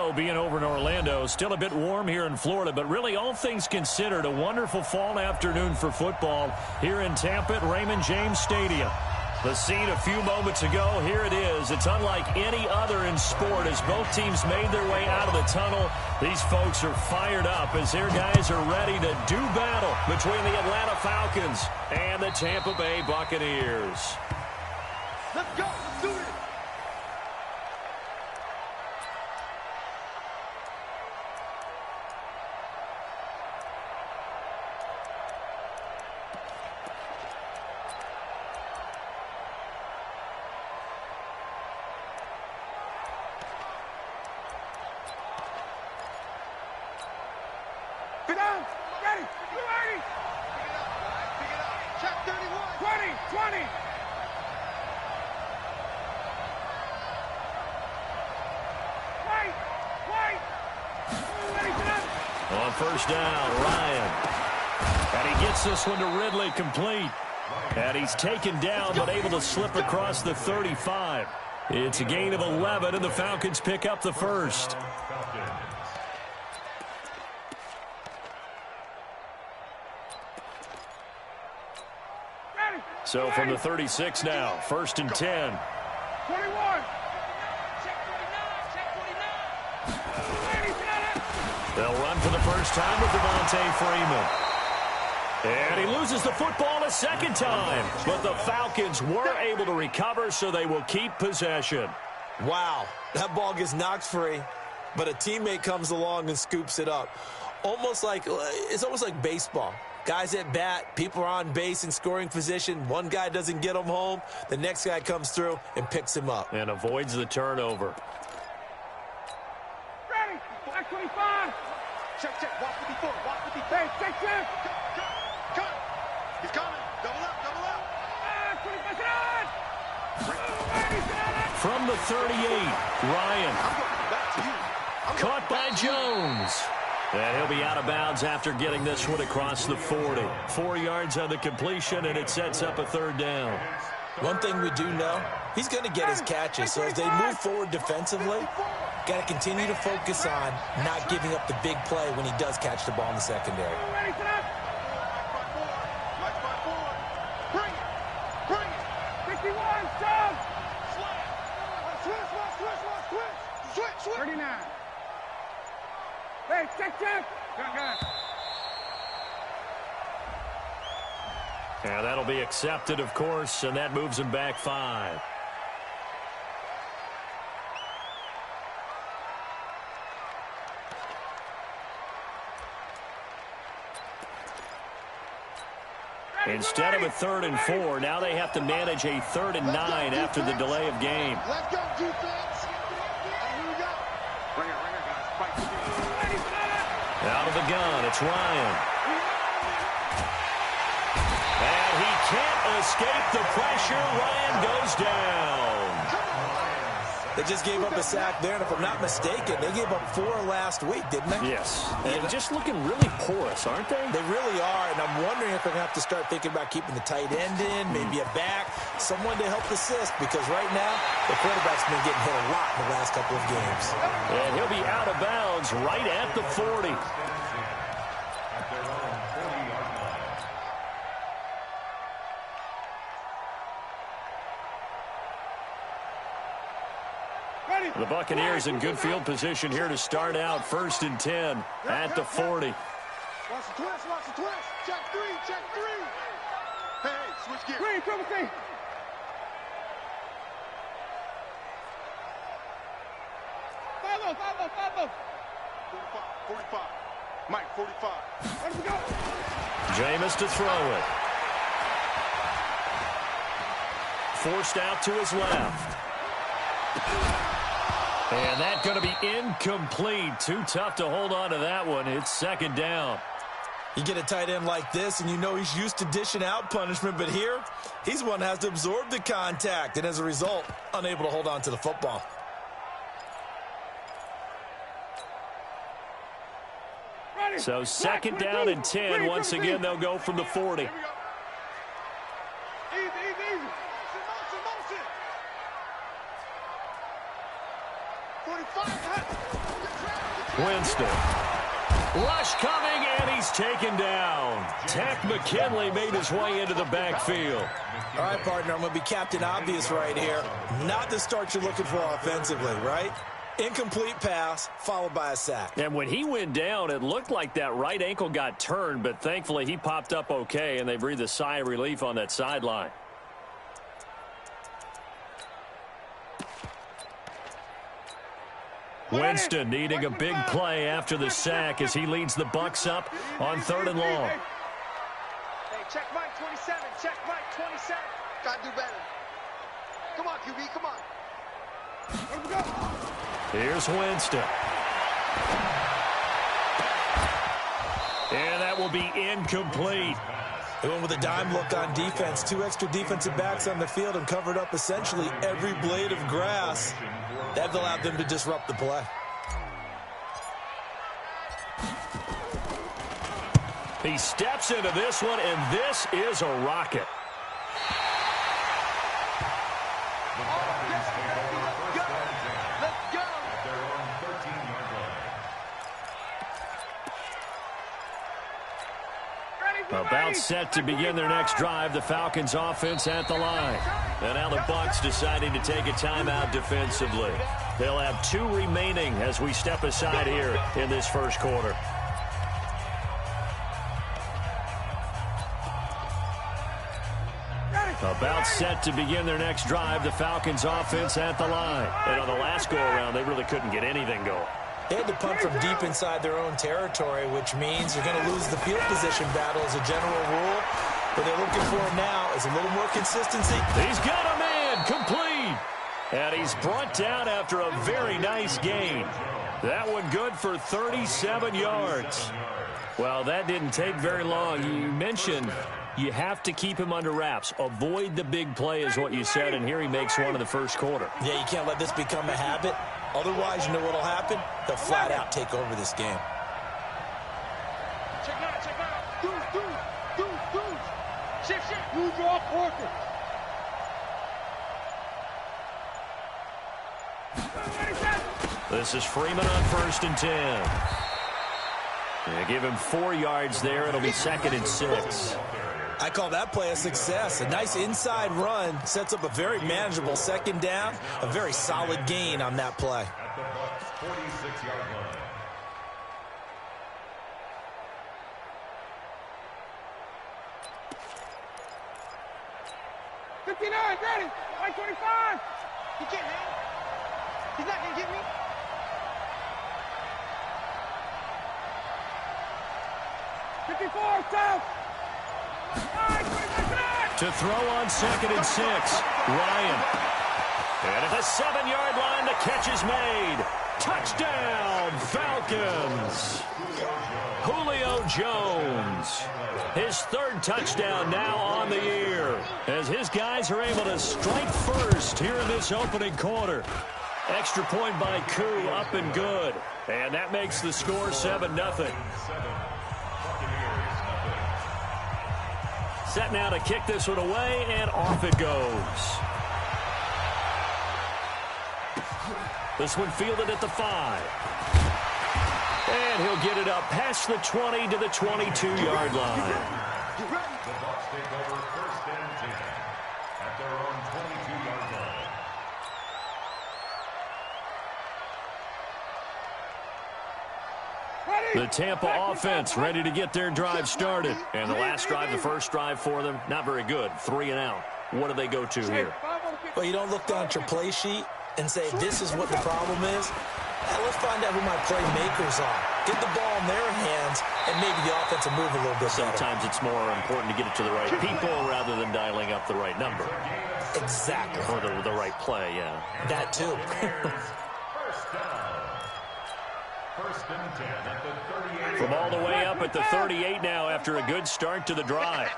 snow being over in Orlando. Still a bit warm here in Florida, but really all things considered, a wonderful fall afternoon for football here in Tampa at Raymond James Stadium. The scene a few moments ago, here it is. It's unlike any other in sport as both teams made their way out of the tunnel. These folks are fired up as their guys are ready to do battle between the Atlanta Falcons and the Tampa Bay Buccaneers. Let's go. Let's do it. Get down. Ready. You ready? Pick it up. Check 31. 20. Wait. Ready, get up. On first down, Ryan. And he gets this one to Ridley complete. And he's taken down but able to slip across the 35. It's a gain of 11, and the Falcons pick up the first. So from the 36 now, 1st and 10. 21. Check 49. They'll run for the first time with Devontae Freeman. And he loses the football a second time. But the Falcons were able to recover, so they will keep possession. Wow, that ball gets knocked free, but a teammate comes along and scoops it up. It's almost like baseball. Guys at bat, people are on base in scoring position. One guy doesn't get him home. The next guy comes through and picks him up. And avoids the turnover. Ready. Black 25. Check. Watch 54. Watch 54. Hey, check. Cut. He's coming. Double up. 25 on. From the 38, Ryan. I'm going back to you. Caught by Jones. And he'll be out of bounds after getting this one across the 40. 4 yards on the completion, and it sets up a third down. One thing we do know, he's going to get his catches. So as they move forward defensively, got to continue to focus on not giving up the big play when he does catch the ball in the secondary. Ready, set up. Watch my boy. Bring it. 51, jump. Switch. 39. Hey, check. Got it. And that'll be accepted, of course, and that moves him back 5. Instead of a 3rd and 4, now they have to manage a 3rd and 9 after the delay of game. Let's go, defense. Here we go. Bring it, guys. Fight. Out of the gun, it's Ryan. And he can't escape the pressure. Ryan goes down. They just gave up a sack there, and if I'm not mistaken, they gave up 4 last week, didn't they? Yes. And just looking really porous, aren't they? They really are, and I'm wondering if they're going to have to start thinking about keeping the tight end in, maybe a back, someone to help assist, because right now, the quarterback's been getting hit a lot in the last couple of games. And he'll be out of bounds right at the 40. The Buccaneers in good field position here to start out 1st and 10 at the 40. Watch the twist. Check 3. Hey, switch gears. Green, triple C. Follow. 45. Mike, 45. Let us go. Jameis to throw it. Forced out to his left. And that's going to be incomplete. Too tough to hold on to that one. It's 2nd down. You get a tight end like this, and you know he's used to dishing out punishment, but here, he's one that has to absorb the contact, and as a result, unable to hold on to the football. So 2nd down and 10. Once again, they'll go from the 40. Easy. Motion. 45. Winston. Rush coming, and he's taken down. Tack McKinley made his way into the backfield. All right, partner, I'm going to be Captain Obvious right here. Not the start you're looking for offensively, right? Incomplete pass, followed by a sack. And when he went down, it looked like that right ankle got turned, but thankfully he popped up okay, and they breathed a sigh of relief on that sideline. Winston needing a big play after the sack as he leads the Bucs up on 3rd and long. Hey, check Mike 27. Check Mike 27. Gotta do better. Come on, QB. Come on. Here's Winston. And that will be incomplete. They went with a dime look on defense. 2 extra defensive backs on the field and covered up essentially every blade of grass. That allowed them to disrupt the play. He steps into this one, and this is a rocket. About set to begin their next drive. The Falcons offense at the line. And now the Bucs deciding to take a timeout defensively. They'll have 2 remaining as we step aside here in this first quarter. About set to begin their next drive. The Falcons offense at the line. And on the last go-around, they really couldn't get anything going. They had to punt from deep inside their own territory, which means you're going to lose the field position battle as a general rule. What they're looking for now is a little more consistency. He's got a man complete. And he's brought down after a very nice gain. That one good for 37 yards. Well, that didn't take very long. You mentioned you have to keep him under wraps. Avoid the big play is what you said, and here he makes one in the first quarter. Yeah, you can't let this become a habit. Otherwise, you know what will happen? They'll flat out take over this game. Check out. Check out. Dudes. Shift. You draw quarter. This is Freeman on 1st and 10. They give him 4 yards there. It'll be 2nd and 6. I call that play a success. A nice inside run sets up a very manageable 2nd down. A very solid gain on that play. At the Bucs' 46-yard line. Ready? 125. He can't hang. He's not gonna get me. South. To throw on 2nd and 6. Ryan. And at the 7-yard line, the catch is made. Touchdown, Falcons. Julio Jones. His 3rd touchdown now on the year, as his guys are able to strike first here in this opening quarter. Extra point by Koo, up and good. And that makes the score 7-0. Set now to kick this one away, and off it goes. This one fielded at the 5. And he'll get it up past the 20 to the 22-yard line. The Bucs take over 1st and 10 at their own 22-yard line. The Tampa offense ready to get their drive started. And the last drive, the first drive for them, not very good. 3 and out. What do they go to here? Well, you don't look down at your play sheet and say, this is what the problem is. Let's find out who my playmakers are. Get the ball in their hands, and maybe the offense will move a little bit better. Sometimes it's more important to get it to the right people rather than dialing up the right number. Exactly. Or the right play, yeah. That too. First down. 1st and 10 at the 38. From all the way up at the 38 now after a good start to the drive. Hey,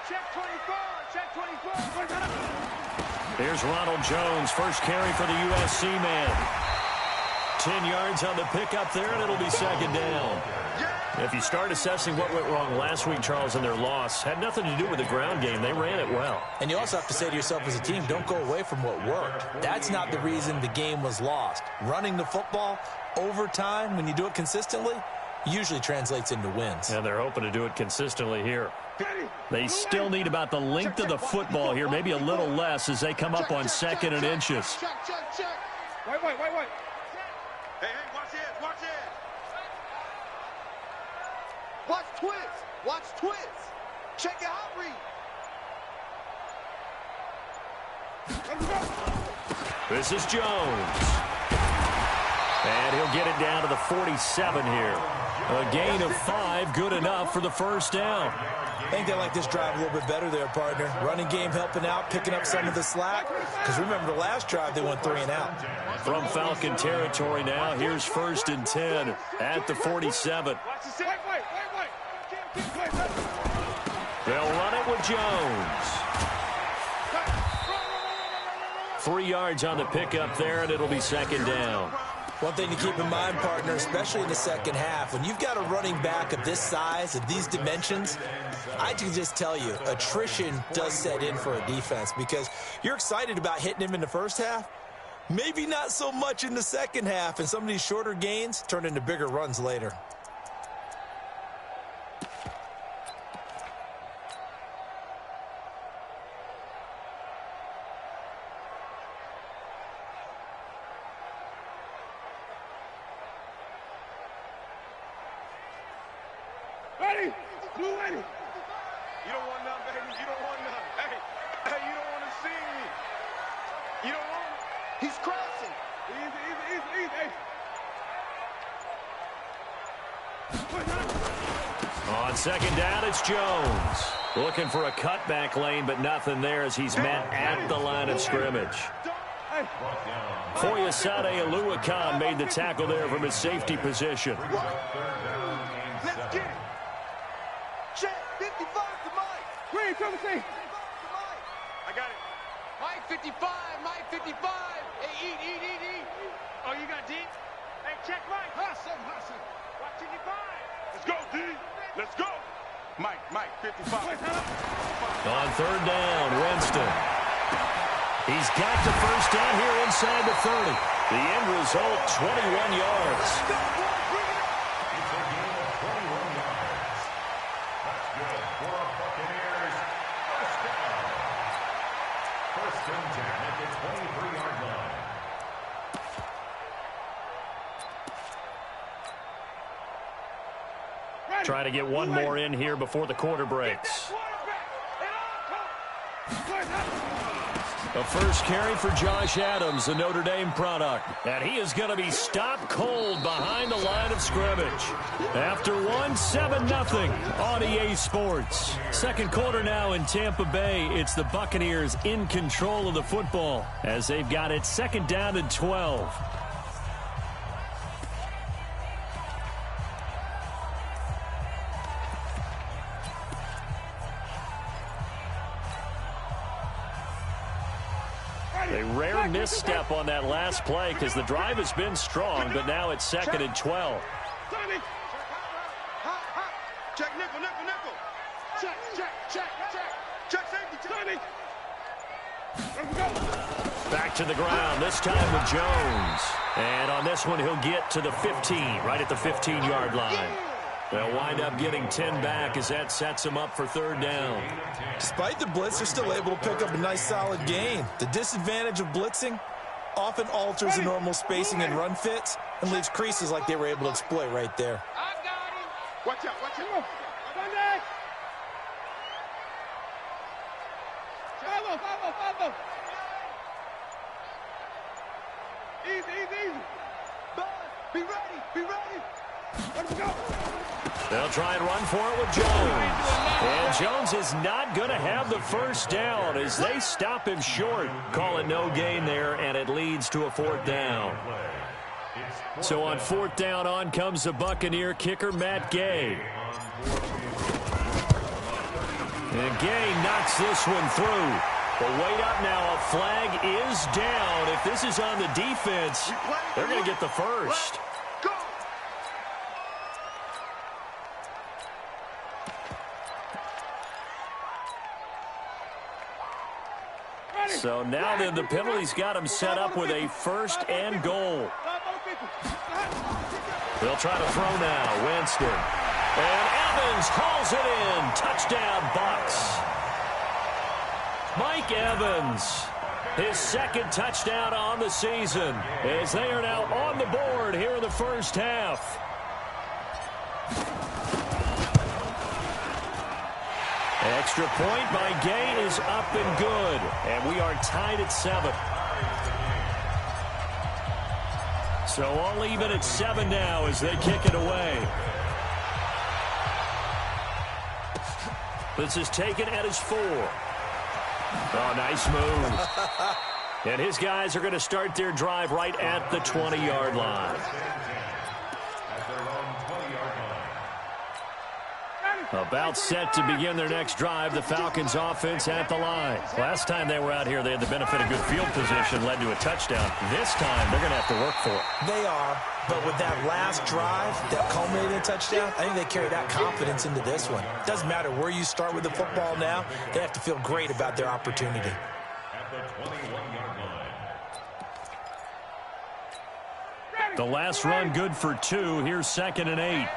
check 24. Check 24. Here's Ronald Jones, first carry for the USC man. 10 yards on the pickup there, and it'll be second down. If you start assessing what went wrong last week, Charles, in their loss, had nothing to do with the ground game. They ran it well. And you also have to say to yourself as a team, don't go away from what worked. That's not the reason the game was lost. Running the football over time, when you do it consistently, usually translates into wins. And they're hoping to do it consistently here. They still need about the length of the football here, maybe a little less as they come up on 2nd and inches. Wait. Hey, watch it. Watch twist. Check your hot read. This is Jones. And he'll get it down to the 47 here. A gain of 5, good enough for the first down. I think they like this drive a little bit better there, partner. Running game helping out, picking up some of the slack. Because remember, the last drive, they went 3 and out. From Falcon territory now, here's 1st and 10 at the 47. They'll run it with Jones. 3 yards on the pickup there, and it'll be second down. One thing to keep in mind, partner, especially in the second half, when you've got a running back of this size, of these dimensions, I can just tell you, attrition does set in for a defense because you're excited about hitting him in the first half, maybe not so much in the second half, and some of these shorter gains turn into bigger runs later. Ready? Blue ready. You don't want none, baby. You don't want none. Hey, you don't want to see me. You don't want it. He's crashing. Easy. On second down, it's Jones. Looking for a cutback lane, but nothing there as he's met at the line of scrimmage. Foyesade Oluwakan made the tackle there from his safety position. Let's get it. Check. 55 to Mike. Green, come and see. I got it. Mike 55. Hey, eat. Oh, you got D? Hey, check Mike. Hustle. Watch 55. Let's go, D. Let's go. Mike, 55. On third down, Winston. He's got the first down here inside the 30. The end result, 21 yards. Trying to get one more in here before the quarter breaks. A first carry for Josh Adams, a Notre Dame product. And he is going to be stopped cold behind the line of scrimmage. After 7-0 on EA Sports. Second quarter now in Tampa Bay. It's the Buccaneers in control of the football as they've got it 2nd down and 12. A rare misstep on that last play because the drive has been strong, but now it's 2nd and 12. Check nickel. Check safety. Back to the ground, this time with Jones. And on this one, he'll get to the 15, right at the 15-yard line. They'll wind up getting 10 back as that sets them up for third down. Despite the blitz, they're still able to pick up a nice solid gain. The disadvantage of blitzing often alters the normal spacing and run fits and leaves creases like they were able to exploit right there. I got him. Watch out. Sunday. Follow. Easy. Be ready. Let's go. They'll try and run for it with Jones. And Jones is not going to have the first down as they stop him short. Call it no gain there, and it leads to a 4th down. So on 4th down, on comes the Buccaneer kicker, Matt Gay. And Gay knocks this one through. But wait up now. A flag is down. If this is on the defense, they're going to get the first. Go! So now then the penalty's got him set up with a first and goal. They'll try to throw now. Winston. And Evans hauls it in. Touchdown, Bucs. Mike Evans, his second touchdown on the season, as they are now on the board here in the first half. Extra point by Gay is up and good, and we are tied at 7. So all even at 7 now as they kick it away. This is taken at his 4. Oh, nice move. And his guys are going to start their drive right at the 20-yard line. About set to begin their next drive, the Falcons offense at the line. Last time they were out here, they had the benefit of good field position, led to a touchdown. This time, they're going to have to work for it. They are, but with that last drive that culminated in a touchdown, I think they carry that confidence into this one. Doesn't matter where you start with the football now, they have to feel great about their opportunity. At the 21-yard line. The last run good for 2. Here's 2nd and 8.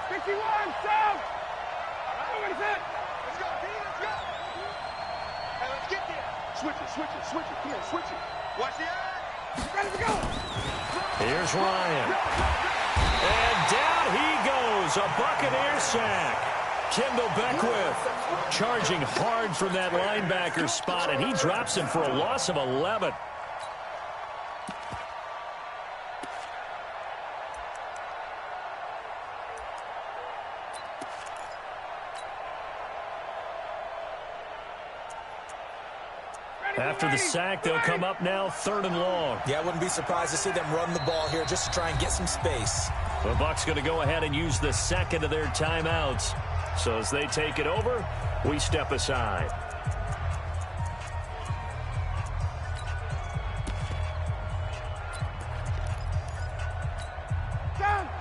51, south. What is it? Let's go, D, let's go. Hey, let's get there. Switch it, switch it, switch it. Come on, switch it. Watch the eye. Ready to go. Here's Ryan. And down he goes. A Buccaneer sack. Kendall Beckwith charging hard from that linebacker spot, and he drops him for a loss of 11. After the sack, they'll come up now 3rd and long. Yeah, I wouldn't be surprised to see them run the ball here just to try and get some space. The Bucs going to go ahead and use the second of their timeouts. So as they take it over, we step aside.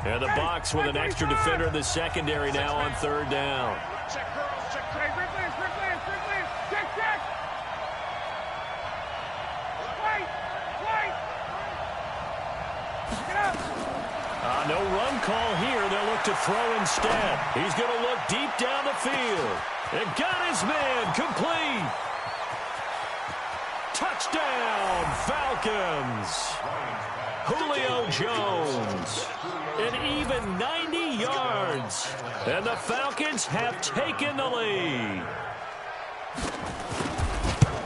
And the Bucs with an extra defender in the secondary now on 3rd down. Check girls, check. Hey, Rick Lance. Check. Wait. Get up. No run call here. They'll look to throw instead. He's going to look deep down the field. And got his man complete. Touchdown, Falcons. Julio Jones. An even 90 yards. And the Falcons have taken the lead.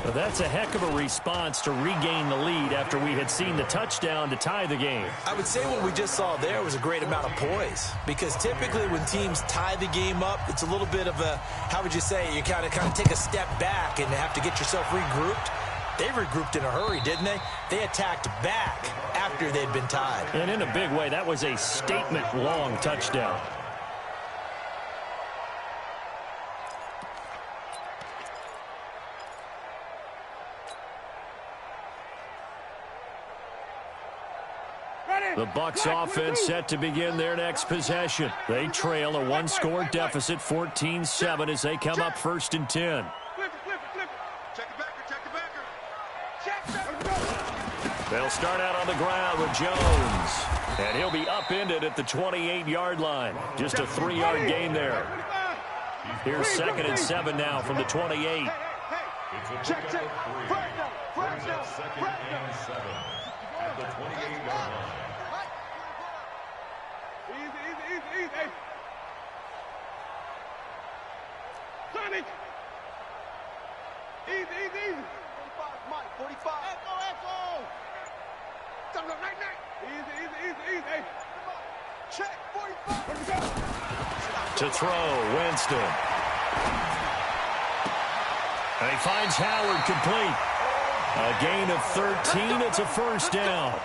Well, that's a heck of a response to regain the lead after we had seen the touchdown to tie the game. I would say what we just saw there was a great amount of poise, because typically when teams tie the game up, it's a little bit of a, how would you say, you kind of take a step back and have to get yourself regrouped. They regrouped in a hurry, didn't they? They attacked back after they'd been tied. And in a big way, that was a statement-long touchdown. The Bucs offense set to begin their next possession. They trail a one-score deficit, 14-7, as they come up 1st and 10. Flip it. Check the backer. They'll start out on the ground with Jones. And he'll be upended at the 28-yard line. Just a 3-yard gain there. Here's 2nd and 7 now from the 28. Check. First down. 2nd and 7 at the 28-yard line. Easy. Sonic. Easy. 45, Mike, 45. Echo. Easy. Check, 45. To throw, Winston. And he finds Howard complete. A gain of 13. It's a 1st down.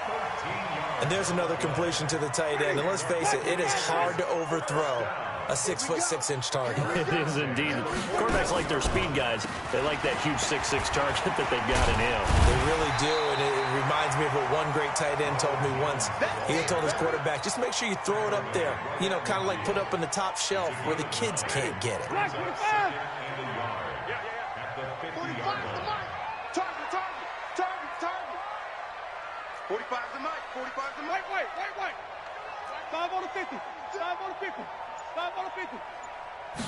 And there's another completion to the tight end. And let's face it, it is hard to overthrow a 6'6" target. It is indeed. Quarterbacks like their speed guys. They like that huge 6'6" target that they've got in him. They really do, and it reminds me of what one great tight end told me once. He told his quarterback, just make sure you throw it up there. You know, kind of like put up on the top shelf where the kids can't get it. At the 50-yard line. Target. 45's the mic. 45's the mic. Wait. 5 on the 50. 5 on the 50. 5 on the 50.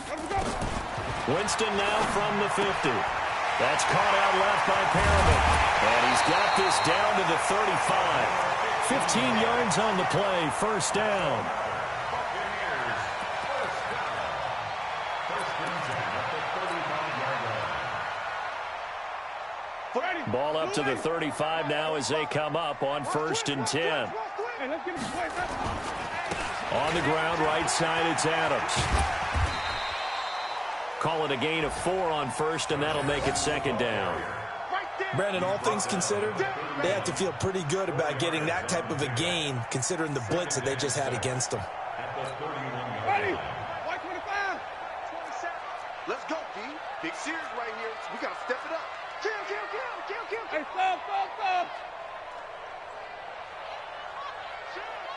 Let him go. Winston now from the 50. That's caught out left by Perriman. And he's got this down to the 35. 15 yards on the play. First down. Ball up to the 35 now as they come up on 1st and 10. Hey, let's get him play. On the ground, right side, it's Adams. Call it a gain of 4 on 1st, and that'll make it 2nd down. Brandon, all things considered, they have to feel pretty good about getting that type of a gain, considering the blitz that they just had against them. Ready. White 25. Let's go, D. Big series right here. We got to step it up. Kill. Hey, stop.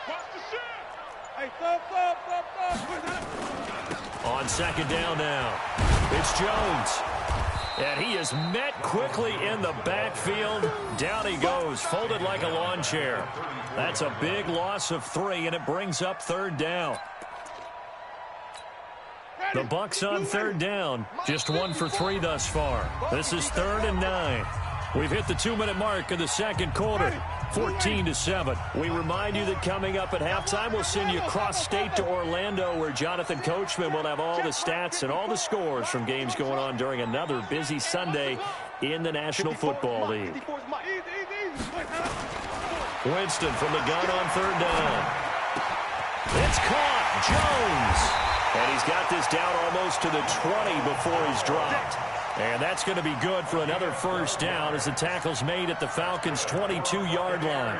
Watch the shit. Hey, stop. On 2nd down now, it's Jones. And he is met quickly in the backfield. Down he goes, folded like a lawn chair. That's a big loss of 3, and it brings up 3rd down. The Bucs on 3rd down, just 1 for 3 thus far. This is 3rd and 9. We've hit the 2-minute mark of the 2nd quarter, 14-7. We remind you that coming up at halftime, we'll send you cross-state to Orlando, where Jonathan Coachman will have all the stats and all the scores from games going on during another busy Sunday in the National Football League. Winston from the gun on 3rd down. It's caught. Jones. And he's got this down almost to the 20 before he's dropped. And that's going to be good for another 1st down as the tackle's made at the Falcons' 22-yard line.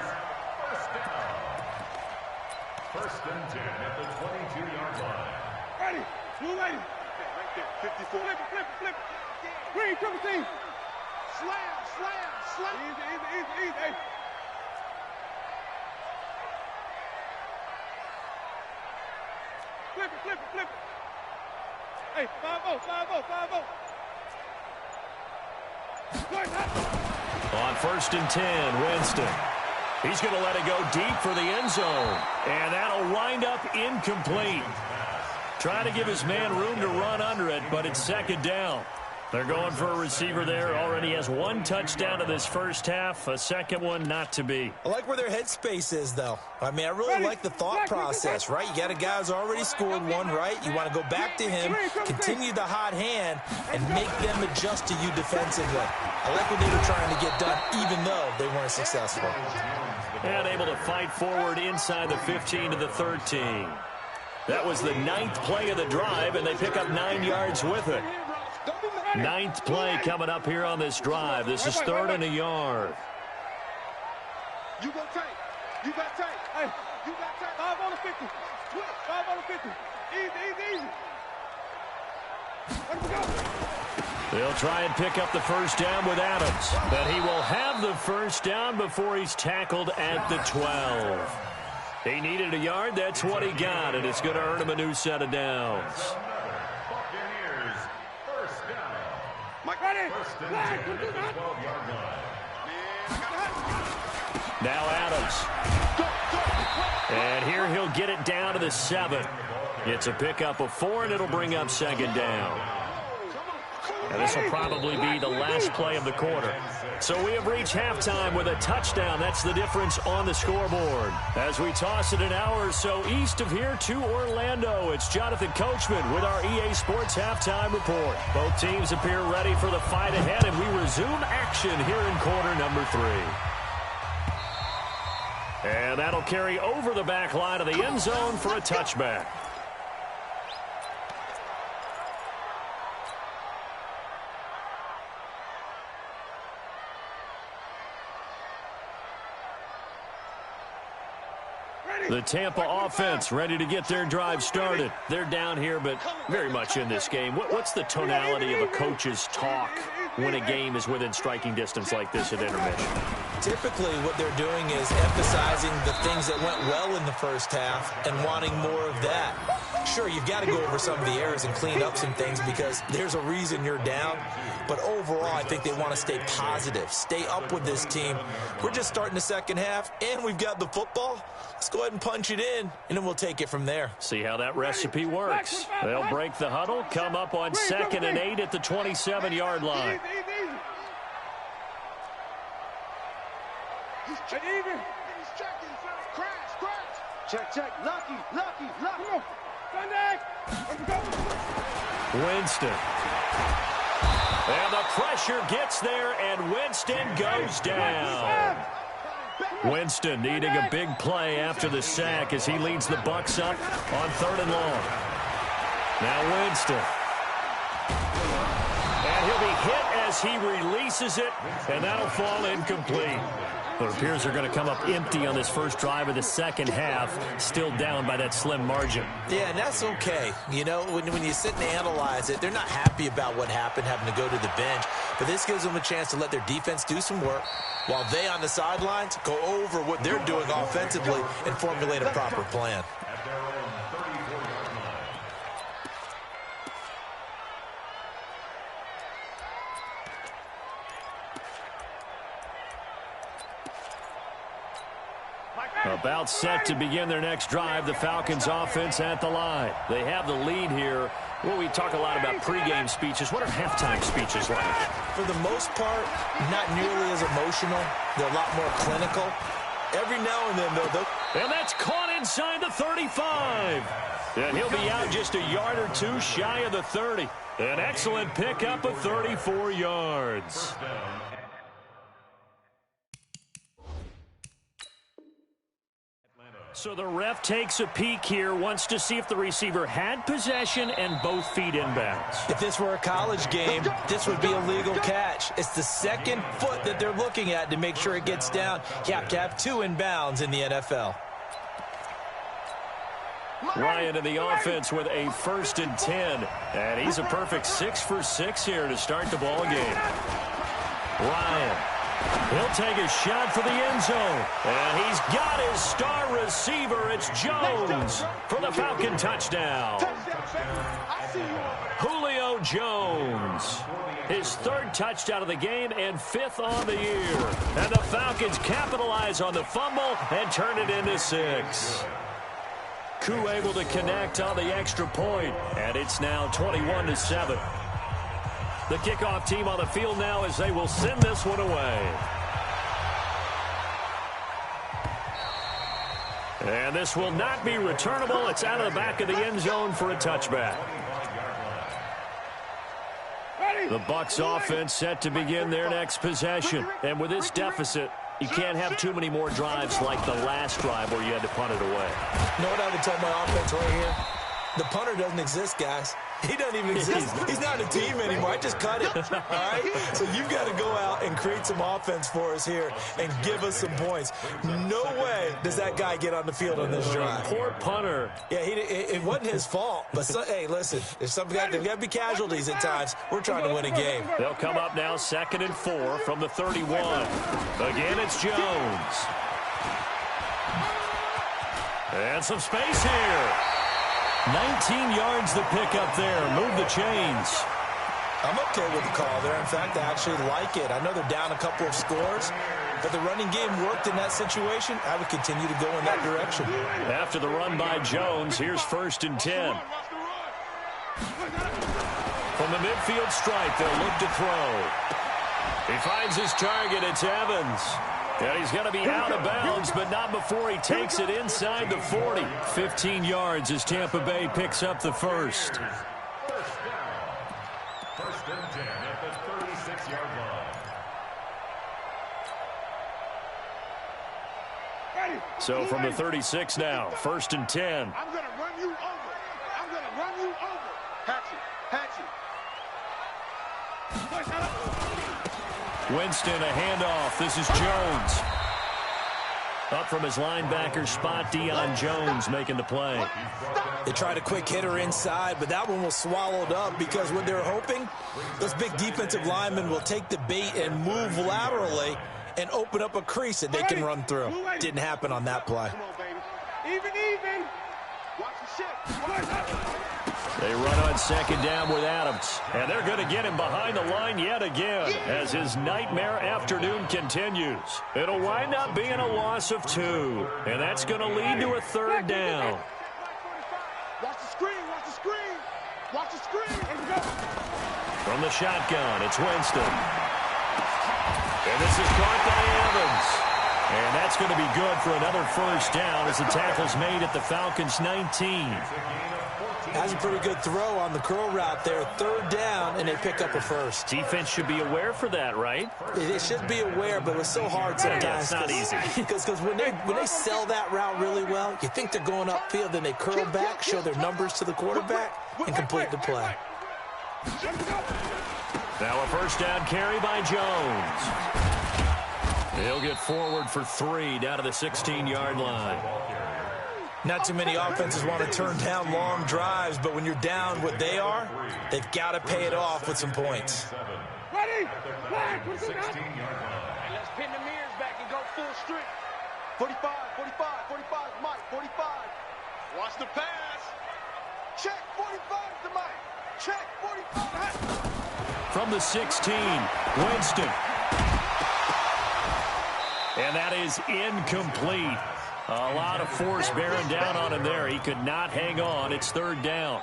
1st and 10 at the 22-yard line. Ready. Blue lady. Right there. 54. Flip. Green, triple team. Slam. Easy. Hey. Flip. Hey, 5-0. On 1st and 10, Winston. He's going to let it go deep for the end zone. And that'll wind up incomplete. Trying to give his man room to run under it, but it's 2nd down. They're going for a receiver there. Already has 1 touchdown in this first half. A 2nd one not to be. I like where their headspace is, though. I mean, I really like the thought process, right? You got a guy who's already scored 1, right? You want to go back to him, continue the hot hand, and make them adjust to you defensively. I like what they were trying to get done, even though they weren't successful. And able to fight forward inside the 15 to the 13. That was the 9th play of the drive, and they pick up 9 yards with it. 9th play coming up here on this drive. This is 3rd and a yard. You go tight. Hey, you got tight. 5 on the 50. 5 on the 50. Easy. Let him go. They'll try and pick up the 1st down with Adams. But he will have the 1st down before he's tackled at the 12. He needed a yard. That's what he got, and it's going to earn him a new set of downs. Buccaneers, 1st down. Mike, Ready. 1st and 10 at the 12-yard line. Now Adams. And here he'll get it down to the 7. It's a pickup of 4, and it'll bring up 2nd down. And this will probably be the last play of the quarter. So we have reached halftime with a touchdown. That's the difference on the scoreboard. As we toss it an hour or so east of here to Orlando, it's Jonathan Coachman with our EA Sports Halftime Report. Both teams appear ready for the fight ahead, and we resume action here in quarter number 3. And that'll carry over the back line of the end zone for a touchback. The Tampa offense ready to get their drive started. They're down here, but very much in this game. What's the tonality of a coach's talk when a game is within striking distance like this at intermission? Typically, what they're doing is emphasizing the things that went well in the first half and wanting more of that. Sure, you've got to go over some of the errors and clean up some things because there's a reason you're down. But overall, I think they want to stay positive, stay up with this team. We're just starting the second half, and we've got the football. Let's go ahead and punch it in, and then we'll take it from there. See how that recipe works. They'll break the huddle, come up on 2nd and 8 at the 27-yard line. He's checking. He's checking. Crash. Check. Lucky. Sunday. Winston. And the pressure gets there, and Winston goes down. Winston needing a big play after the sack as he leads the Bucs up on 3rd and long. Now Winston. And he'll be hit as he releases it, and that'll fall incomplete. But it appears they're going to come up empty on this first drive of the second half, still down by that slim margin. Yeah, and that's okay. You know, when you sit and analyze it, they're not happy about what happened, having to go to the bench. But this gives them a chance to let their defense do some work while they on the sidelines go over what they're doing offensively and formulate a proper plan. At their own 34-yard line. About set to begin their next drive, the Falcons offense at the line. They have the lead here. Well, we talk a lot about pregame speeches. What are halftime speeches like? For the most part, not nearly as emotional. They're a lot more clinical. Every now and then, though, And that's caught inside the 35. And he'll be out just a yard or two shy of the 30. An excellent pickup of 34 yards. So the ref takes a peek here, wants to see if the receiver had possession and both feet inbounds. if this were a college game, this would be a legal catch. It's the second foot that they're looking at to make sure it gets down. You have to have 2 inbounds in the NFL. Ryan in the offense with a 1st and 10. And he's a perfect 6 for 6 here to start the ball game. Ryan. He'll take a shot for the end zone. And he's got his star receiver. It's Jones for the Falcon touchdown. Julio Jones. His 3rd touchdown of the game and 5th on the year. And the Falcons capitalize on the fumble and turn it into 6. Koo able to connect on the extra point. And it's now 21-7. The kickoff team on the field now as they will send this one away. And this will not be returnable. It's out of the back of the end zone for a touchback. The Bucs offense set to begin their next possession. And with this deficit, you can't have too many more drives like the last drive where you had to punt it away. You know what I would tell my offense right here? The punter doesn't exist, guys. He doesn't even exist. He's not a team anymore. I just cut it. All right? So you've got to go out and create some offense for us here and give us some points. No way does that guy get on the field on this drive. Poor punter. Yeah, it wasn't his fault. But, hey, listen, there's got to be casualties at times. We're trying to win a game. They'll come up now 2nd and 4 from the 31. Again, it's Jones. And some space here. 19 yards to pick up there. Move the chains. I'm okay with the call there. In fact, I actually like it. I know they're down a couple of scores, but the running game worked in that situation. I would continue to go in that direction. After the run by Jones, here's 1st and 10. From the midfield stripe, they'll look to throw. He finds his target. It's Evans. And he's going to be out of bounds, but not before he takes it inside the 40. 15 yards as Tampa Bay picks up the first. 1st and 10 at the 36-yard line. So from the 36 now, 1st and 10. I'm going to run you over. I'm going to run you over. Hatchet. Winston, a handoff. This is Jones. Up from his linebacker spot, Deion Jones making the play. They tried a quick hitter inside, but that one was swallowed up because what they're hoping, those big defensive linemen will take the bait and move laterally and open up a crease that they can run through. Didn't happen on that play. Come on, baby. Even. Watch the shit. They run on second down with Adams. And they're going to get him behind the line yet again as his nightmare afternoon continues. It'll wind up being a loss of 2. And that's going to lead to a third down. Watch the screen. Watch the screen. From the shotgun, it's Winston. And this is caught by Evans. And that's going to be good for another first down as the tackle's made at the Falcons' 19. That's a pretty good throw on the curl route there. Third down, and they pick up a first. Defense should be aware for that, right? They should be aware, but it was so hard sometimes. Yeah, it's not easy. Because when they sell that route really well, you think they're going upfield, then they curl back, show their numbers to the quarterback, and complete the play. Now a first down carry by Jones. He'll get forward for 3 down to the 16-yard line. Not too many offenses want to turn down long drives, but when you're down what they are, they've got to pay it off with some points. Ready? Let's pin the mirrors back and go full strength. 45, Mike, 45. Watch the pass. Check 45 to Mike. Check 45. From the 16, Winston. And that is incomplete. A lot of force bearing down on him there. He could not hang on. It's third down.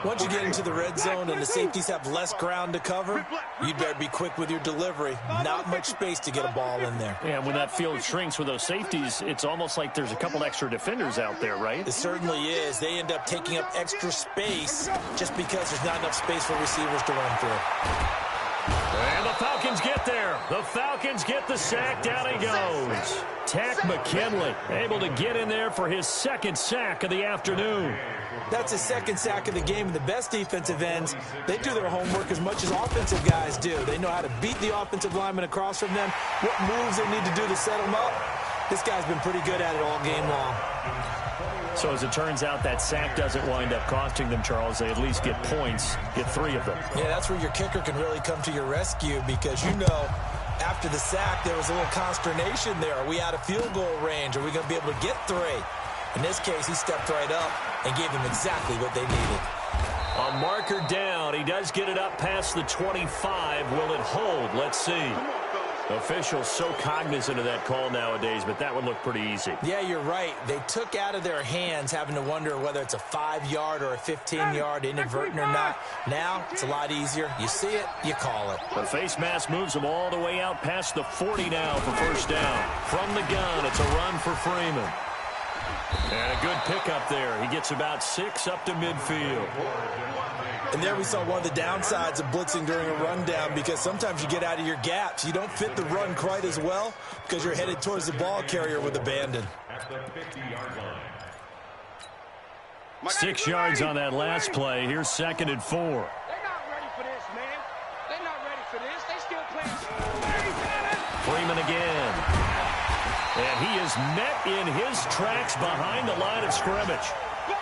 Once you get into the red zone and the safeties have less ground to cover, you'd better be quick with your delivery. Not much space to get a ball in there. Yeah, when that field shrinks with those safeties, it's almost like there's a couple extra defenders out there, right? It certainly is. They end up taking up extra space just because there's not enough space for receivers to run through. And the Falcons get there. The Falcons get the sack. Down he goes. Tack McKinley able to get in there for his second sack of the afternoon. That's his second sack of the game. And the best defensive ends, they do their homework as much as offensive guys do. They know how to beat the offensive lineman across from them, what moves they need to do to set them up. This guy's been pretty good at it all game long. So as it turns out, that sack doesn't wind up costing them, Charles. They at least get points, get 3 of them. Yeah, that's where your kicker can really come to your rescue because, you know, after the sack, there was a little consternation there. Are we out of field goal range? Are we going to be able to get 3? In this case, he stepped right up and gave them exactly what they needed. A marker down. He does get it up past the 25. Will it hold? Let's see. Officials so cognizant of that call nowadays, but that would look pretty easy. Yeah, you're right. They took out of their hands having to wonder whether it's a 5-yard or a 15-yard inadvertent or not. Now, it's a lot easier. You see it, you call it. The face mask moves them all the way out past the 40 now for first down. From the gun, it's a run for Freeman. And a good pickup there. He gets about 6 up to midfield. And there we saw one of the downsides of blitzing during a rundown because sometimes you get out of your gaps. You don't fit the run quite as well because you're headed towards the ball carrier with abandon. 6 yards on that last play. Here's 2nd and 4. They're not ready for this, man. They're not ready for this. They still playing. Freeman again. And he is met in his tracks behind the line of scrimmage.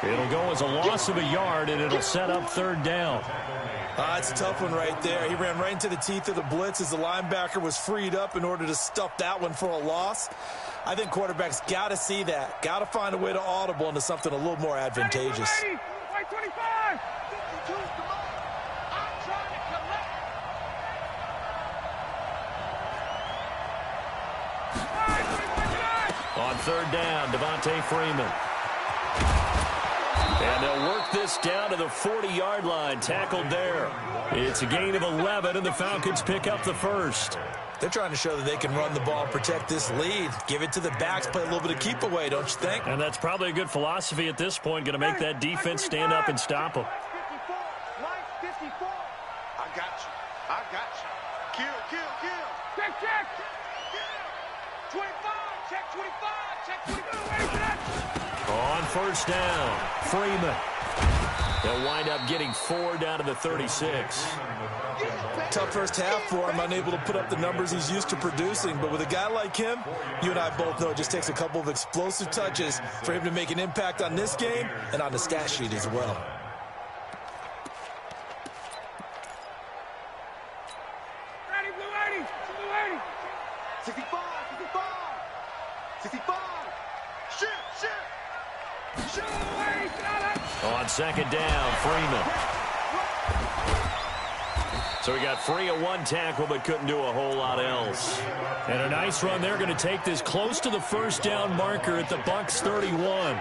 It'll go as a loss of a yard, and it'll set up third down. That's a tough one right there. He ran right into the teeth of the blitz as the linebacker was freed up in order to stuff that one for a loss. I think quarterbacks got to see that. Got to find a way to audible into something a little more advantageous. Right 25. On third down, Devontae Freeman. And they'll work this down to the 40-yard line. Tackled there. It's a gain of 11, and the Falcons pick up the first. They're trying to show that they can run the ball, protect this lead. Give it to the backs, play a little bit of keep away, don't you think? And that's probably a good philosophy at this point. Going to make that defense stand up and stop them. 54. I got you. Kill. Check. 25. Check 25. Check 25. On first down, Freeman. They'll wind up getting 4 down to the 36. Tough first half for him, unable to put up the numbers he's used to producing. But with a guy like him, you and I both know it just takes a couple of explosive touches for him to make an impact on this game and on the stat sheet as well. Ready, blue 80, blue 80. 65, 65, 65. Shoot, shoot, shoot. On second down, Freeman. So he got free of one tackle, but couldn't do a whole lot else. And a nice run. They're going to take this close to the first down marker at the Bucs 31.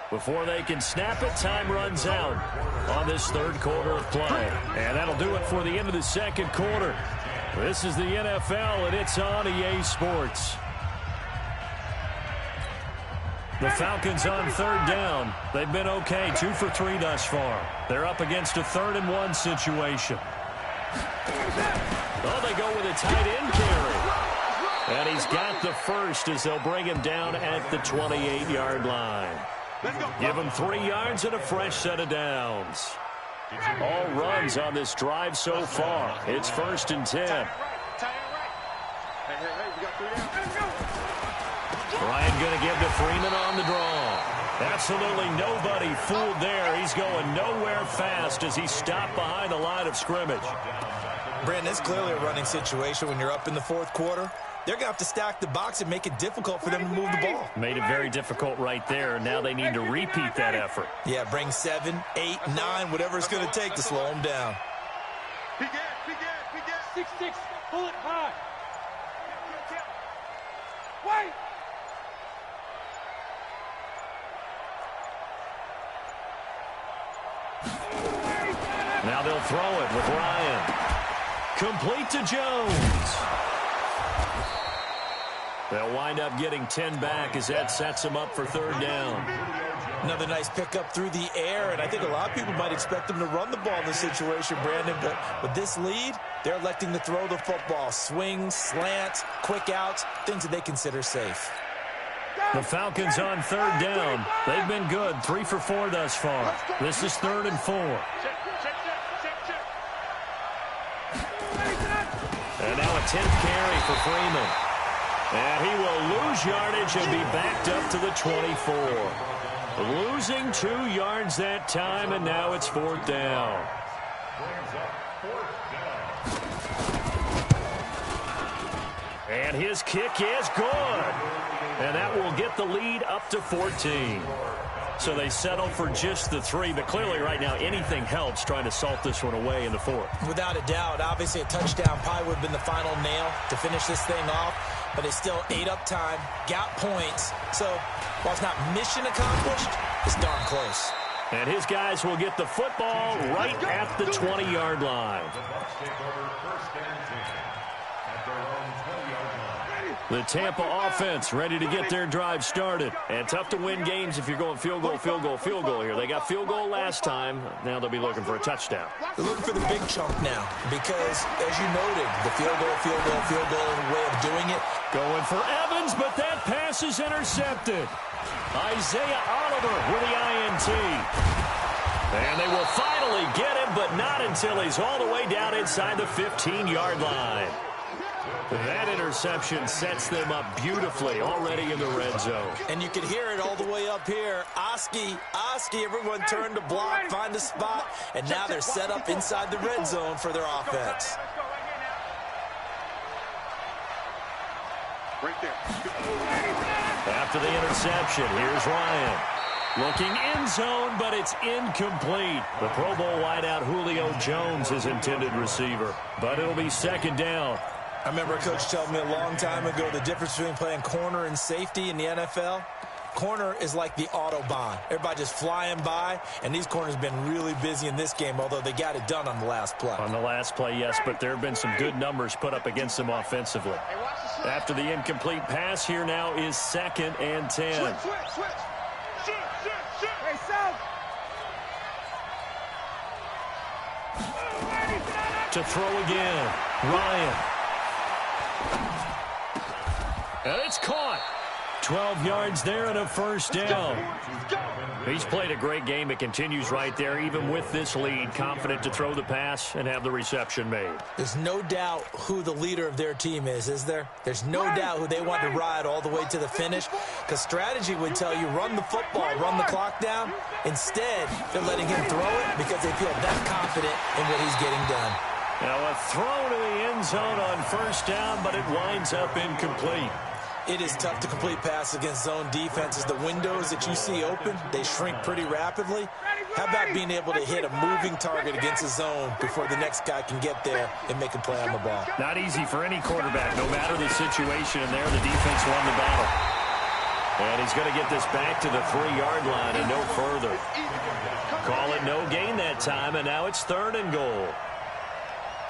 Before they can snap it, time runs out on this third quarter of play. And that'll do it for the end of the second quarter. This is the NFL, and it's on EA Sports. The Falcons on third down. They've been okay, 2 for 3 thus far. They're up against a 3rd-and-1 situation. Oh, they go with a tight end carry. And he's got the first as they'll bring him down at the 28-yard line. Give him 3 yards and a fresh set of downs. All runs on this drive so far. It's 1st and 10. Ryan going to give to Freeman on the draw. Absolutely nobody fooled there. He's going nowhere fast as he stopped behind the line of scrimmage. Brandon, it's clearly a running situation when you're up in the 4th quarter. They're going to have to stack the box and make it difficult for them to move the ball. Made it very difficult right there. Now they need to repeat that effort. Yeah, bring 7, 8, 9, whatever it's going to take to slow them down. 6-6, pull it high. Wait. Now they'll throw it with Ryan. Complete to Jones. They'll wind up getting 10 back as that sets them up for 3rd down. Another nice pickup through the air, and I think a lot of people might expect them to run the ball in this situation, Brandon, but with this lead, they're electing to throw the football. Swings, slants, quick outs, things that they consider safe. The Falcons on 3rd down. They've been good, 3 for 4 thus far. This is 3rd and 4. And now a 10th carry for Freeman. And he will lose yardage and be backed up to the 24. Losing 2 yards that time, and now it's 4th down. And his kick is good. And that will get the lead up to 14. So they settle for just the 3, but clearly right now anything helps trying to salt this one away in the 4th. Without a doubt, obviously a touchdown probably would have been the final nail to finish this thing off, but it's still ate up time, got points. So while it's not mission accomplished, it's darn close. And his guys will get the football right at the 20-yard line. The Tampa offense ready to get their drive started. And tough to win games if you're going field goal, field goal, field goal here. They got field goal last time. Now they'll be looking for a touchdown. They're looking for the big chunk now because, as you noted, the field goal way of doing it. Going for Evans, but that pass is intercepted. Isaiah Oliver with the INT. And they will finally get him, but not until he's all the way down inside the 15-yard line. That interception sets them up beautifully already in the red zone. And you can hear it all the way up here. Oski, everyone turned to block, find a spot, and now they're set up inside the red zone for their offense. Right there. After the interception, here's Ryan. Looking end zone, but it's incomplete. The Pro Bowl wideout Julio Jones is intended receiver, but it'll be 2nd down. I remember a coach telling me a long time ago the difference between playing corner and safety in the NFL. Corner is like the Autobahn. Everybody just flying by, and these corners have been really busy in this game, although they got it done on the last play. On the last play, yes, but there have been some good numbers put up against them offensively. After the incomplete pass, here now is 2nd and 10. Switch. Hey, South. To throw again, Ryan. And it's caught. 12 yards there and a first down. He's played a great game. It continues right there, even with this lead, confident to throw the pass and have the reception made. There's no doubt who the leader of their team is there? There's no doubt who they want to ride all the way to the finish, because strategy would tell you run the football, run the clock down. Instead, they're letting him throw it because they feel that confident in what he's getting done. Now a throw to the end zone on first down, but it winds up incomplete. It is tough to complete passes against zone defenses. The windows that you see open, they shrink pretty rapidly. How about being able to hit a moving target against a zone before the next guy can get there and make a play on the ball? Not easy for any quarterback, no matter the situation. And there, the defense won the battle. And he's going to get this back to the 3-yard line and no further. Call it no gain that time, and now it's 3rd and goal.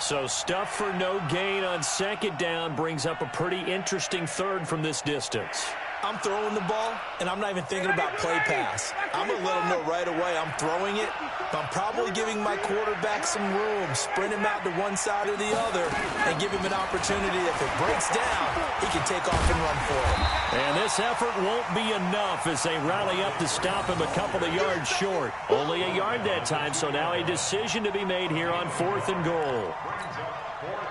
So stuff for no gain on second down brings up a pretty interesting third from this distance. I'm throwing the ball, and I'm not even thinking about play pass. I'm going to let him know right away I'm throwing it, but I'm probably giving my quarterback some room, sprint him out to one side or the other, and give him an opportunity. If it breaks down, he can take off and run for it. And this effort won't be enough as they rally up to stop him a couple of yards short. Only a yard that time, so now a decision to be made here on 4th and goal.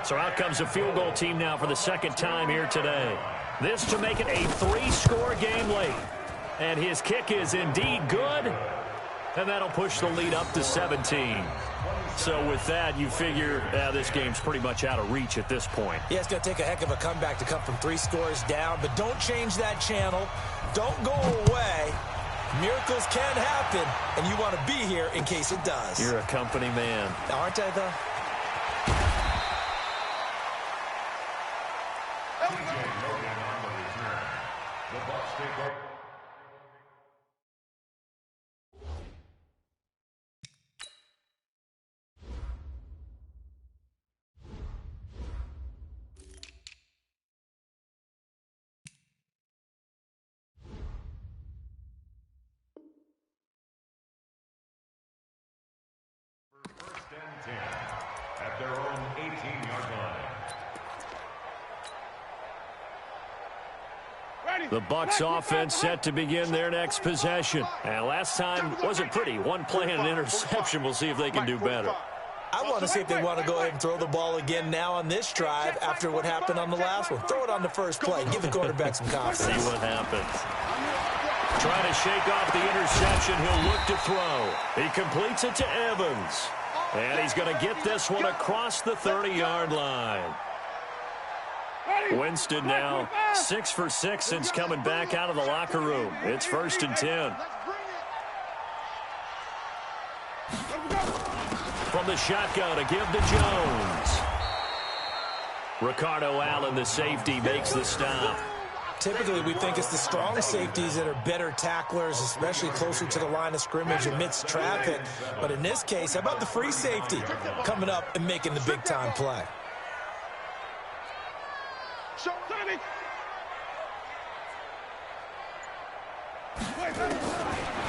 So out comes a field goal team now for the second time here today. This to make it a 3-score game late. And his kick is indeed good. And that'll push the lead up to 17. So with that, you figure this game's pretty much out of reach at this point. Yeah, it's going to take a heck of a comeback to come from 3 scores down. But don't change that channel. Don't go away. Miracles can happen. And you want to be here in case it does. You're a company man. Aren't I, though? The Bucs take over. First and 10 at their own 18-yard line. The Bucs offense set to begin their next possession. And last time wasn't pretty. One play and an interception. We'll see if they can do better. I want to see if they want to go ahead and throw the ball again now on this drive after what happened on the last one. Throw it on the first play. Give the quarterback some confidence. See what happens. Trying to shake off the interception. He'll look to throw. He completes it to Evans. And he's going to get this one across the 30-yard line. Winston now 6 for 6 since coming back out of the locker room. It's 1st and 10. From the shotgun to give to Jones. Ricardo Allen, the safety, makes the stop. Typically, we think it's the strong safeties that are better tacklers, especially closer to the line of scrimmage amidst traffic. But in this case, how about the free safety coming up and making the big-time play?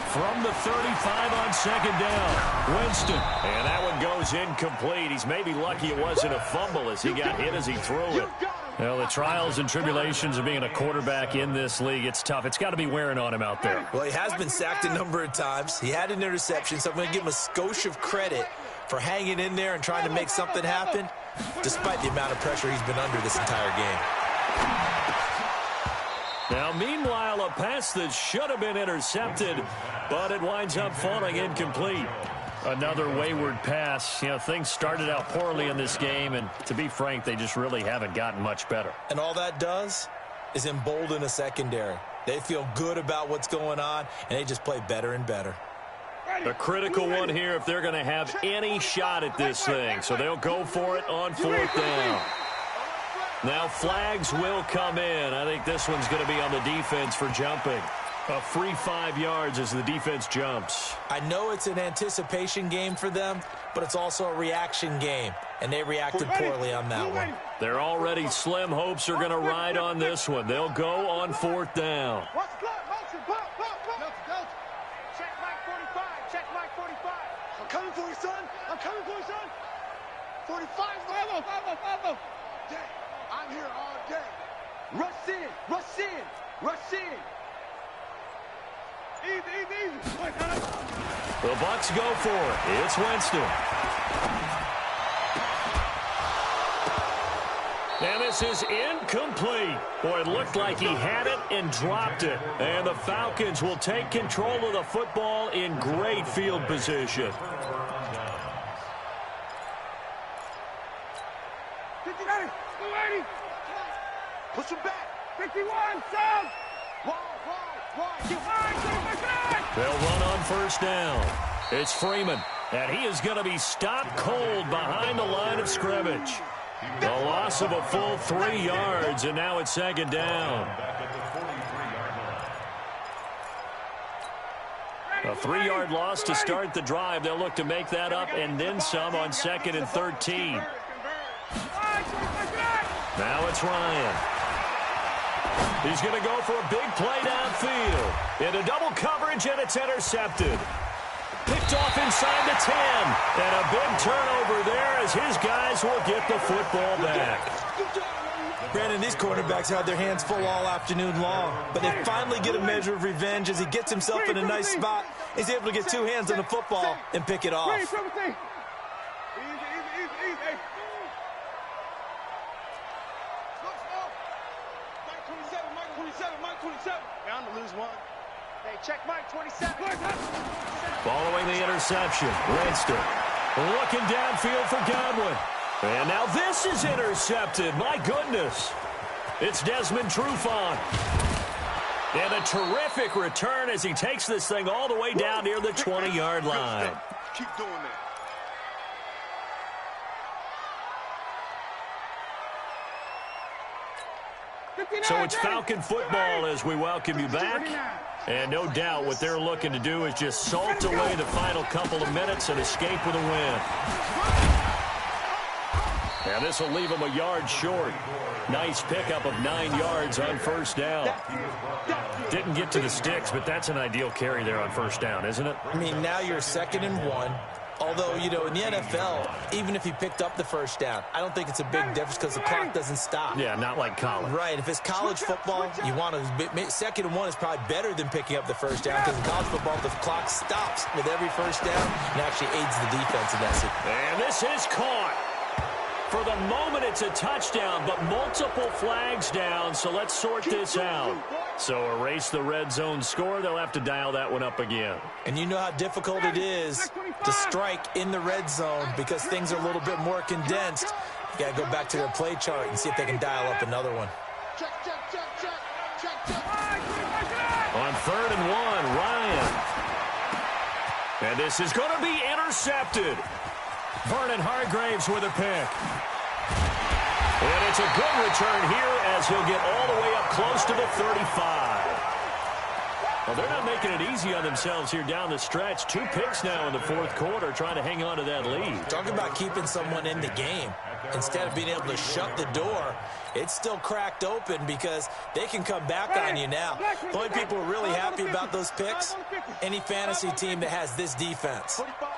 From the 35 on second down, Winston. And that one goes incomplete. He's maybe lucky it wasn't a fumble as he got hit as he threw it. Well, the trials and tribulations of being a quarterback in this league, it's tough. It's got to be wearing on him out there. Well, he has been sacked a number of times. He had an interception, so I'm going to give him a skosh of credit for hanging in there and trying to make something happen, despite the amount of pressure he's been under this entire game. Now, meanwhile, a pass that should have been intercepted, but it winds up falling incomplete. Another wayward pass. You know, things started out poorly in this game, and to be frank, they just really haven't gotten much better. And all that does is embolden a secondary. They feel good about what's going on, and they just play better and better. A critical one here if they're going to have any shot at this thing. So they'll go for it on 4th down. Now flags will come in. I think this one's going to be on the defense for jumping. A free 5 yards as the defense jumps. I know it's an anticipation game for them, but it's also a reaction game, and they reacted poorly on that one. They're already slim hopes are going to ride on this one. They'll go on 4th down. Check Mike 45. Check Mike 45. I'm coming for you, son. I'm coming for you, son. 45. Follow. Yeah, I'm here all day. Rush in. Rush in. Rush in. Easy. The Bucs go for it. It's Winston. And this is incomplete. Boy, it looked like he had it and dropped it. And the Falcons will take control of the football in great field position. 59, 280. Push him back. 51, sound. They'll run on first down. It's Freeman. And he is going to be stopped cold behind the line of scrimmage. A loss of a full 3 yards, and now it's second down. A 3-yard loss to start the drive. They'll look to make that up and then some on 2nd and 13. Now it's Ryan. He's going to go for a big play downfield. Into double coverage, and it's intercepted. Picked off inside the 10. And a big turnover there as his guys will get the football back. Brandon, these quarterbacks had their hands full all afternoon long, but they finally get a measure of revenge as he gets himself in a nice spot. He's able to get 2 hands on the football and pick it off. Easy. Mike 27. Bound to lose one. Hey, check Mike 27. Following the interception, Winston looking downfield for Godwin. And now this is intercepted. My goodness. It's Desmond Trufant. And a terrific return as he takes this thing all the way down near the 20-yard line. Keep doing that. So it's Falcon football as we welcome you back. And no doubt what they're looking to do is just salt away the final couple of minutes and escape with a win. And this will leave them a yard short. Nice pickup of 9 yards on first down. Didn't get to the sticks, but that's an ideal carry there on first down, isn't it? I mean, now you're 2nd and 1. Although, you know, in the NFL, even if he picked up the first down, I don't think it's a big difference because the clock doesn't stop. Yeah, not like college. Right. If it's college football, you want to 2nd and 1 is probably better than picking up the first down because in college football, the clock stops with every first down and actually aids the defense in that situation. And this is caught. For the moment, it's a touchdown, but multiple flags down, so let's sort this out. So erase the red zone score. They'll have to dial that one up again. And you know how difficult it is to strike in the red zone because things are a little bit more condensed. You got to go back to their play chart and see if they can dial up another one. On 3rd and 1, Ryan. And this is going to be intercepted. Vernon Hargraves with a pick. And it's a good return here as he'll get all the way up close to the 35. Well, they're not making it easy on themselves here down the stretch. 2 picks now in the 4th quarter trying to hang on to that lead. Talk about keeping someone in the game. Instead of being able to shut the door, it's still cracked open because they can come back on you now. The only people who are really happy about those picks, any fantasy team that has this defense. 45.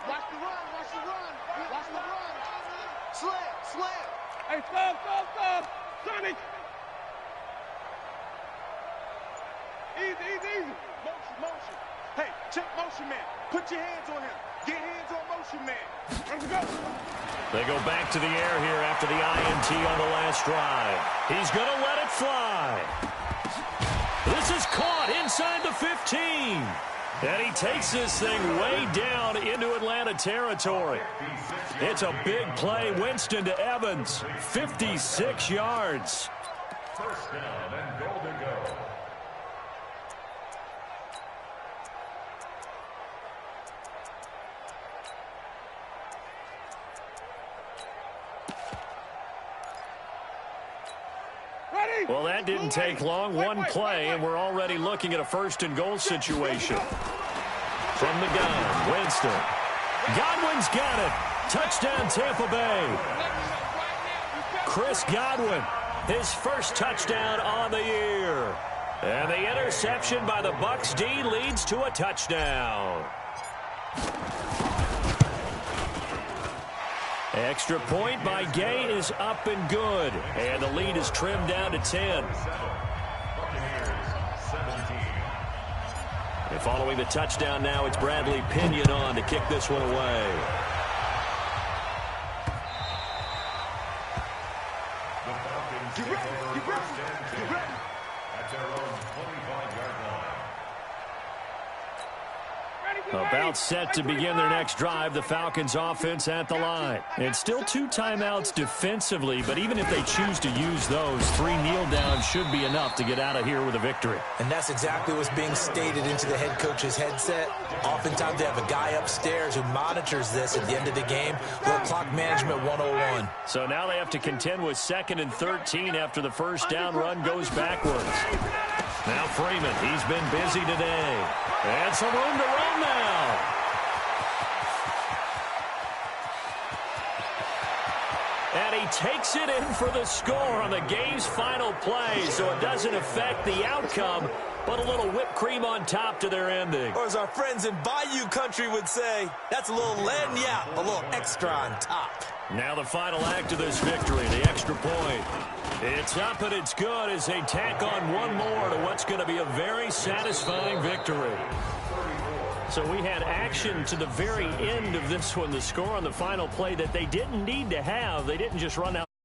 Watch the run. Slam. Hey, stop. Sonic. Easy. Motion. Hey, check motion man. Put your hands on him. Get hands on motion man. Let's go. They go back to the air here after the INT on the last drive. He's going to let it fly. This is caught inside the 15. And he takes this thing way down into Atlanta territory. It's a big play. Winston to Evans. 56 yards. First down and goal to go. Well, that didn't take long. One play, and we're already looking at a 1st and goal situation. From the gun, Winston. Godwin's got it. Touchdown, Tampa Bay. Chris Godwin, his first touchdown on the year. And the interception by the Bucs D leads to a touchdown. Extra point by Gay is up and good. And the lead is trimmed down to 10. And following the touchdown now, it's Bradley Pinion on to kick this one away. The Falcons take over first and 10 at their own 25-yard line. About set to begin their next drive, the Falcons offense at the line. It's still 2 timeouts defensively, but even if they choose to use those, 3 kneel downs should be enough to get out of here with a victory. And that's exactly what's being stated into the head coach's headset. Oftentimes they have a guy upstairs who monitors this at the end of the game. Little clock management 101. So now they have to contend with 2nd and 13 after the first down run goes backwards. Now Freeman, he's been busy today. And some room to run now. And he takes it in for the score on the game's final play, so it doesn't affect the outcome, but a little whipped cream on top to their ending. Or as our friends in Bayou country would say, that's a little lagniappe, a little extra on top. Now the final act of this victory, the extra point. It's up and it's good as they tack on one more to what's going to be a very satisfying victory. So we had action to the very end of this one, the score on the final play that they didn't need to have. They didn't just run out.